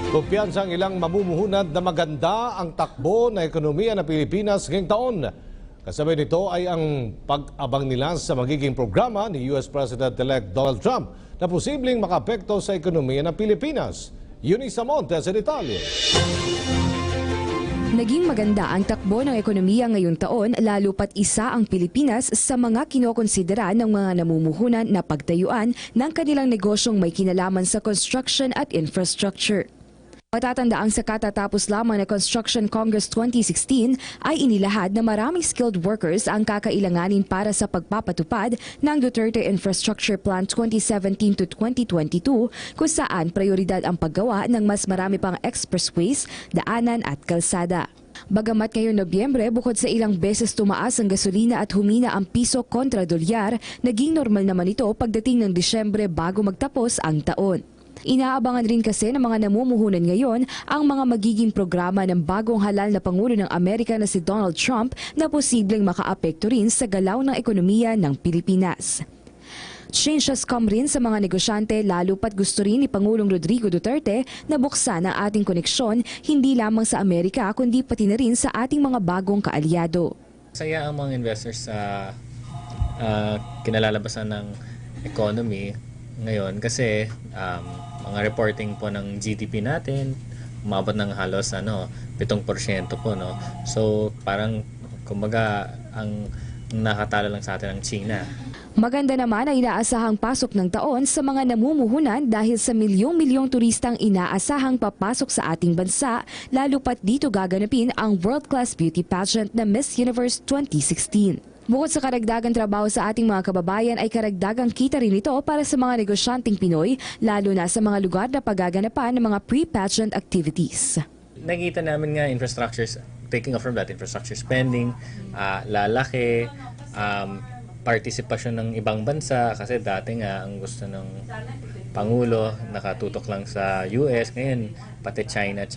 Kumpiyansa ang ilang mamumuhunan na maganda ang takbo na ekonomiya ng Pilipinas ngayong taon. Kasabay nito ay ang pag-abang nila sa magiging programa ni US President-elect Donald Trump na posibleng makapekto sa ekonomiya ng Pilipinas. Eunice Amonte sa detalye. Naging maganda ang takbo ng ekonomiya ngayong taon lalo pat isa ang Pilipinas sa mga kinokonsidera ng mga namumuhunan na pagtayuan ng kanilang negosyong may kinalaman sa construction at infrastructure. Matatandaang sa katatapos lamang na Construction Congress 2016 ay inilahad na maraming skilled workers ang kakailanganin para sa pagpapatupad ng Duterte Infrastructure Plan 2017 to 2022 kung saan prioridad ang paggawa ng mas marami pang expressways, daanan at kalsada. Bagamat ngayong Nobyembre, bukod sa ilang beses tumaas ang gasolina at humina ang piso kontra dolyar, naging normal naman ito pagdating ng Disyembre bago magtapos ang taon. Inaabangan rin kasi ng mga namumuhunan ngayon ang mga magiging programa ng bagong halal na Pangulo ng Amerika na si Donald Trump na posibleng makaapekto rin sa galaw ng ekonomiya ng Pilipinas. Change has come rin sa mga negosyante lalo pat gusto rin ni Pangulong Rodrigo Duterte na buksan ang ating koneksyon hindi lamang sa Amerika kundi pati na rin sa ating mga bagong kaalyado. Saya ang mga investors sa kinalalabasan ng economy ngayon kasi mga reporting po ng GDP natin umabot ng halos 7% po, no. So parang kumbaga ang nakatalo lang sa atin ang China. Maganda naman ang inaasahang pasok ng taon sa mga namumuhunan dahil sa milyong-milyong turistang inaasahang papasok sa ating bansa, lalo pat dito gaganapin ang world-class beauty pageant na Miss Universe 2016. Bukod sa karagdagang trabaho sa ating mga kababayan ay karagdagang kita rin ito para sa mga negosyanteng Pinoy, lalo na sa mga lugar na paggaganapan ng mga pre-pageant activities. Nakita namin nga infrastructure, taking off from that, infrastructure spending, lalaki, partisipasyon ng ibang bansa kasi dati nga ang gusto ng Pangulo nakatutok lang sa US, ngayon pati China at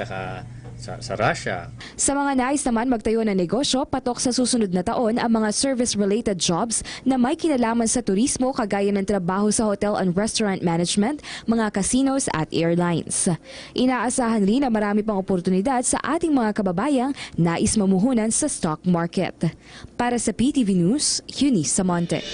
sa Russia. Sa mga nais naman magtayo ng negosyo, patok sa susunod na taon ang mga service-related jobs na may kinalaman sa turismo kagaya ng trabaho sa hotel and restaurant management, mga casinos at airlines. Inaasahan rin na marami pang oportunidad sa ating mga kababayang nais mamuhunan sa stock market. Para sa PTV News, Eunice Amonte.